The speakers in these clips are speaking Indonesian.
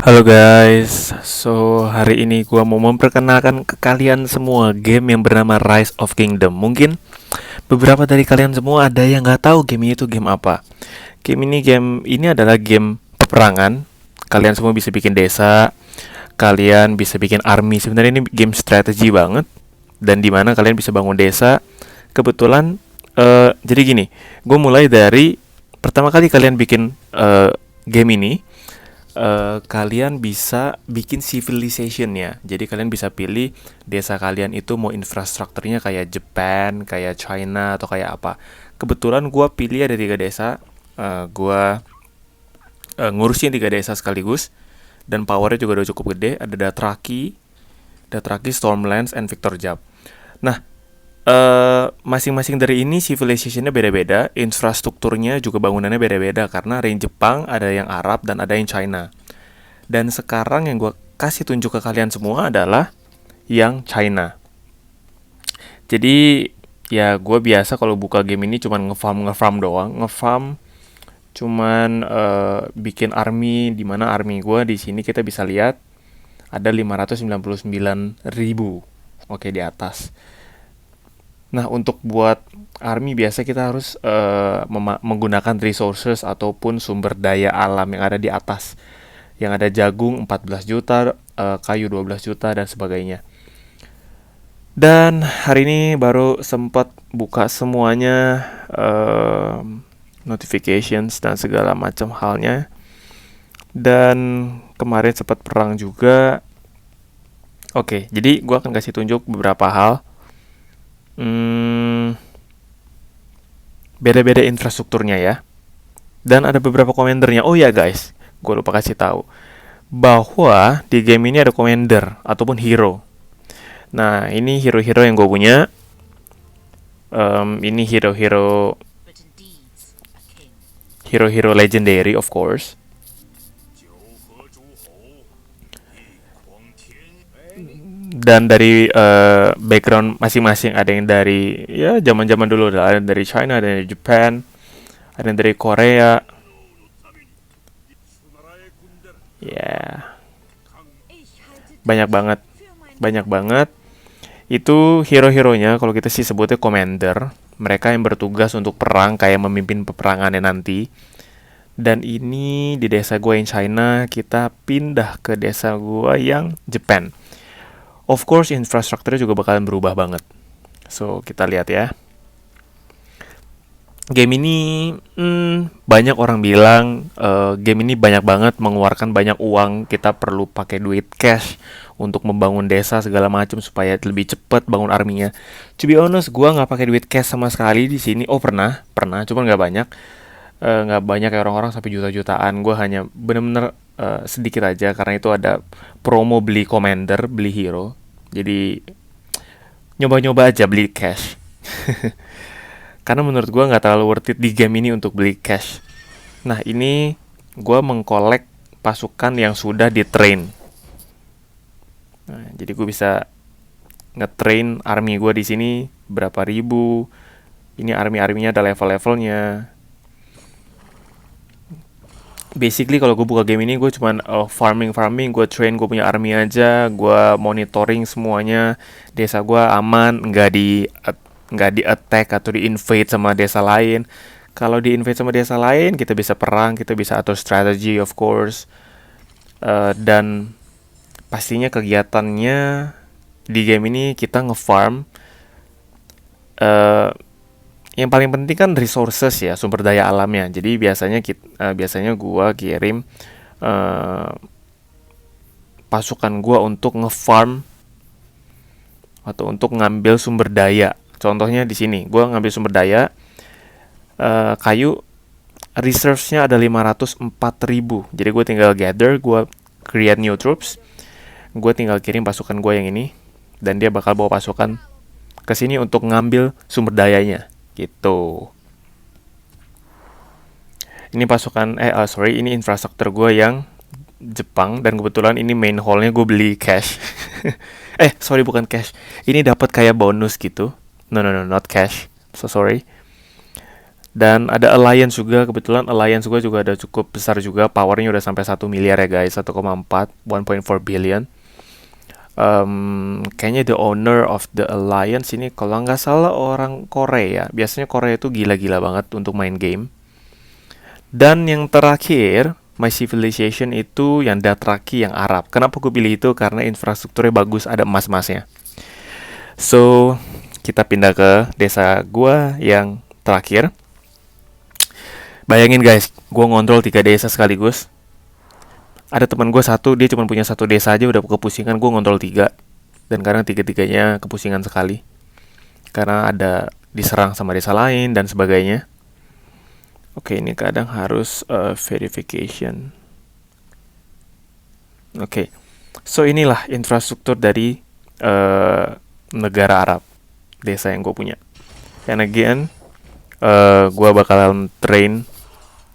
Halo guys, hari ini gua mau memperkenalkan ke kalian semua game yang bernama Rise of Kingdom. Mungkin beberapa dari kalian semua ada yang nggak tahu game ini itu game apa. Game ini adalah game peperangan. Kalian semua bisa bikin desa, kalian bisa bikin army. Sebenarnya ini game strategi banget dan di mana kalian bisa bangun desa. Kebetulan jadi gini, gue mulai dari pertama kali kalian bikin game ini, kalian bisa bikin civilization ya. Jadi kalian bisa pilih desa kalian itu mau infrastrukturnya kayak Japan, kayak China atau kayak apa. Kebetulan gua pilih ada 3 desa. Gua ngurusin 3 desa sekaligus dan powernya juga udah cukup gede. Ada Dothraki, Stormlands, and Victor Jab. Nah, masing-masing dari ini civilizationnya beda-beda, infrastrukturnya juga bangunannya beda-beda karena ada yang Jepang, ada yang Arab, dan ada yang China. Dan sekarang yang gue kasih tunjuk ke kalian semua adalah yang China. Jadi ya gue biasa kalau buka game ini cuman ngefarm doang, cuman bikin army, di mana army gue di sini kita bisa lihat ada 599.000. Oke, di atas. Nah, untuk buat army biasa kita harus menggunakan resources ataupun sumber daya alam yang ada di atas. Yang ada jagung 14 juta, kayu 12 juta, dan sebagainya. Dan hari ini baru sempat buka semuanya, notifications dan segala macam halnya. Dan kemarin sempat perang juga. Oke, jadi gue akan kasih tunjuk beberapa hal. Beda-beda infrastrukturnya ya. Dan ada beberapa komandernya. Oh ya guys, gue lupa kasih tahu bahwa di game ini ada commander ataupun hero. Nah, ini hero-hero yang gue punya. Ini hero-hero legendary of course. Dan dari background masing-masing, ada yang dari ya zaman-zaman dulu, ada yang dari China, ada yang dari Japan, ada yang dari Korea. Ya, banyak banget, banyak banget. Itu hero-heronya kalau kita sih sebutnya commander. Mereka yang bertugas untuk perang, kayak memimpin peperangannya nanti. Dan ini di desa gue yang China, kita pindah ke desa gue yang Japan. Of course, infrastrukturnya juga bakalan berubah banget. So, kita lihat ya. Game ini, banyak orang bilang game ini banyak banget mengeluarkan banyak uang. Kita perlu pakai duit cash untuk membangun desa segala macam supaya lebih cepat bangun arminya. To be honest, gue nggak pakai duit cash sama sekali di sini. Oh, pernah, cuman nggak banyak. Nggak banyak kayak orang-orang sampai juta-jutaan. Gue hanya bener-bener sedikit aja karena itu ada promo beli commander, beli hero. Jadi nyoba-nyoba aja beli cash. Karena menurut gue nggak terlalu worth it di game ini untuk beli cash. Nah, ini gue mengkolek pasukan yang sudah di-train. Nah, jadi gue bisa nge-train army gue di sini berapa ribu. Ini army-arminya ada level-levelnya. Basically kalau gue buka game ini gue cuman farming, gue train gue punya army aja, gue monitoring semuanya, desa gue aman, nggak di attack atau di invade sama desa lain. Kalau di invade sama desa lain kita bisa perang, kita bisa atur strategi of course. Dan pastinya kegiatannya di game ini kita ngefarm. Yang paling penting kan resources ya, sumber daya alamnya. Jadi biasanya gua kirim pasukan gua untuk ngefarm atau untuk ngambil sumber daya. Contohnya di sini, gua ngambil sumber daya kayu, reserves-nya ada 504.000. Jadi gue tinggal gather, gue create new troops, gue tinggal kirim pasukan gue yang ini, dan dia bakal bawa pasukan ke sini untuk ngambil sumber dayanya. Gitu. Ini ini infrastruktur gue yang Jepang, dan kebetulan ini main hall-nya gue beli cash. Bukan cash. Ini dapat kayak bonus gitu. No, not cash. So sorry. Dan ada alliance juga, kebetulan alliance gue juga ada cukup besar juga, powernya udah sampai 1 miliar ya guys, 1,4, 1.4 billion. Kayaknya the owner of the alliance ini kalau nggak salah orang Korea. Biasanya Korea itu gila-gila banget untuk main game. Dan yang terakhir, My Civilization itu yang Dothraki yang Arab. Kenapa gue pilih itu? Karena infrastrukturnya bagus, ada emas-emasnya. So, kita pindah ke desa gue yang terakhir. Bayangin guys, gue ngontrol 3 desa sekaligus. Ada teman gue satu, dia cuma punya 1 desa aja udah kepusingan, gue ngontrol 3. Dan kadang 3-tiganya kepusingan sekali. Karena ada diserang sama desa lain dan sebagainya. Oke, ini kadang harus verification. Oke, so inilah infrastruktur dari negara Arab, desa yang gue punya. And again, gue bakalan train,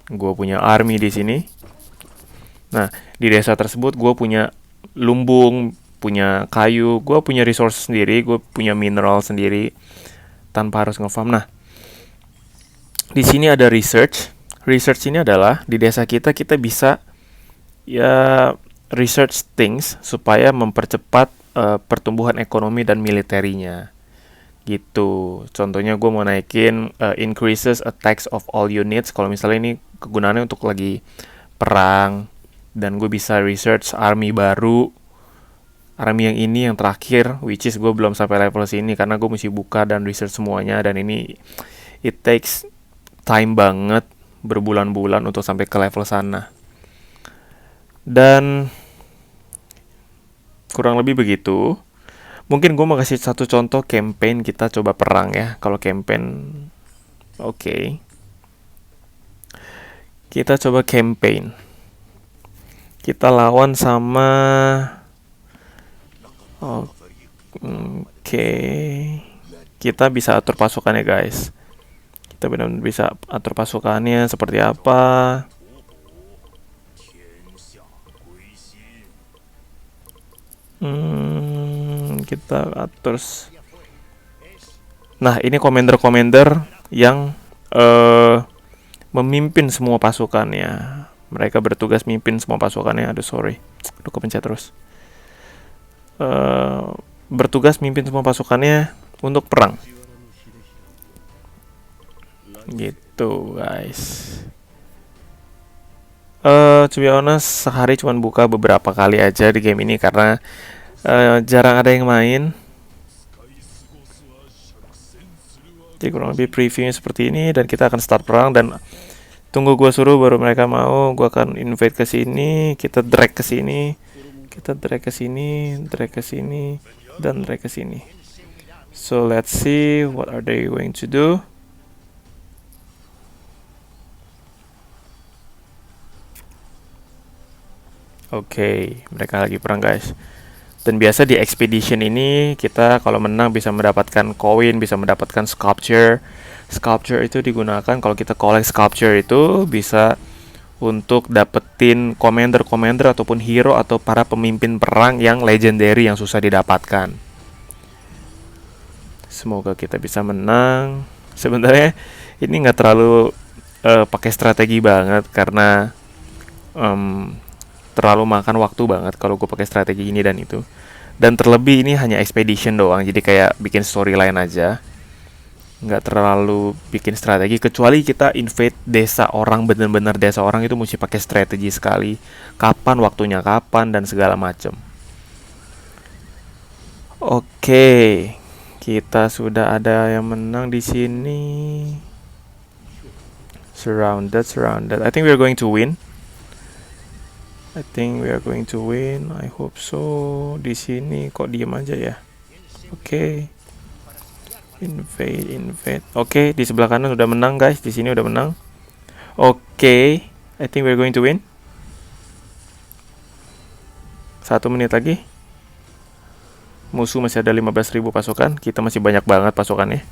gue punya army di sini. Nah, di desa tersebut gue punya lumbung, punya kayu, gue punya resource sendiri, gue punya mineral sendiri, tanpa harus nge-farm. Nah, di sini ada research. Research ini adalah di desa kita bisa ya research things supaya mempercepat pertumbuhan ekonomi dan militerinya. Gitu. Contohnya gue mau naikin increases attacks of all units. Kalau misalnya ini kegunaannya untuk lagi perang, dan gue bisa research army baru, army yang ini yang terakhir, which is gue belum sampai level sini karena gue mesti buka dan research semuanya, dan ini it takes time banget, berbulan-bulan untuk sampai ke level sana. Dan kurang lebih begitu. Mungkin gue mau kasih satu contoh campaign kita coba perang ya. Kalau campaign, oke. Kita coba campaign. Kita lawan sama oke. Kita bisa atur pasukannya guys. Kita benar-benar bisa atur pasukannya seperti apa. Kita atur. Nah, ini commander-commander yang memimpin semua pasukannya. Mereka bertugas mimpin semua pasukannya. Aduh, sorry. Aduh, kepencet terus. Bertugas mimpin semua pasukannya untuk perang. Gitu, guys. To be honest, sehari cuma buka beberapa kali aja di game ini karena jarang ada yang main. Jadi kurang lebih previewnya seperti ini, dan kita akan start perang, dan tunggu gue suruh baru mereka mau. Gue akan invade ke sini, kita drag ke sini, kita drag ke sini, drag ke sini, dan drag ke sini. So let's see what are they going to do. Oke, mereka lagi perang guys. Dan biasa di expedition ini kita kalau menang bisa mendapatkan koin, bisa mendapatkan sculpture. Sculpture itu digunakan kalau kita collect sculpture itu bisa untuk dapetin commander-commander ataupun hero atau para pemimpin perang yang legendary yang susah didapatkan. Semoga kita bisa menang. Sebenarnya ini nggak terlalu pakai strategi banget karena terlalu makan waktu banget kalau gue pakai strategi ini dan itu. Dan terlebih ini hanya expedition doang, jadi kayak bikin storyline aja, nggak terlalu bikin strategi. Kecuali kita invade desa orang, bener-bener desa orang itu mesti pakai strategi sekali. Kapan waktunya kapan dan segala macem. Oke, kita sudah ada yang menang di sini. Surrounded. I think we are going to win. I hope so. Di sini kok diem aja ya. Oke. Invade. Oke, di sebelah kanan udah menang guys. Di sini udah menang. Oke. I think we're going to win. 1 menit lagi. Musuh masih ada 15.000 pasukan. Kita masih banyak banget pasukannya.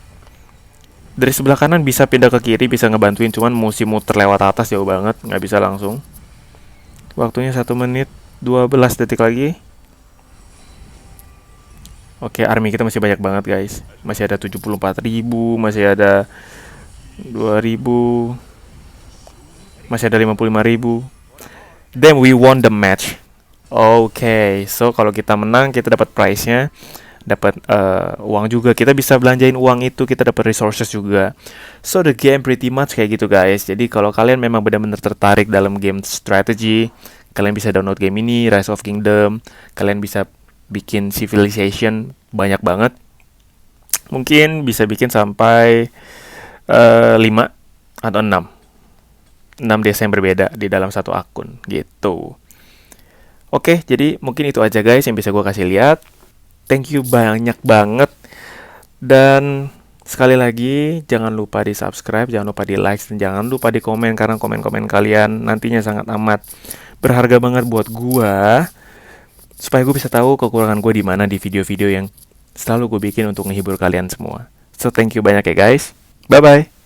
Dari sebelah kanan bisa pindah ke kiri, bisa ngebantuin. Cuman mesti muter lewat atas jauh banget. Nggak bisa langsung. Waktunya 1 menit 12 detik lagi. Oke, army kita masih banyak banget guys. Masih ada 74.000, masih ada 2000. Masih ada 55.000. Then we won the match. Oke, so kalau kita menang kita dapat prize-nya, dapat uang juga. Kita bisa belanjain uang itu, kita dapat resources juga. So the game pretty much kayak gitu guys. Jadi kalau kalian memang benar-benar tertarik dalam game strategy, kalian bisa download game ini, Rise of Kingdom. Kalian bisa bikin civilization banyak banget. Mungkin bisa bikin sampai 5 atau 6 desa yang berbeda di dalam satu akun gitu. Oke, jadi mungkin itu aja guys yang bisa gue kasih lihat. Thank you banyak banget. Dan sekali lagi jangan lupa di subscribe, jangan lupa di like, dan jangan lupa di komen, karena komen-komen kalian nantinya sangat amat berharga banget buat gue, supaya gue bisa tahu kekurangan gue di mana di video-video yang selalu gue bikin untuk menghibur kalian semua. So thank you banyak ya guys. Bye bye.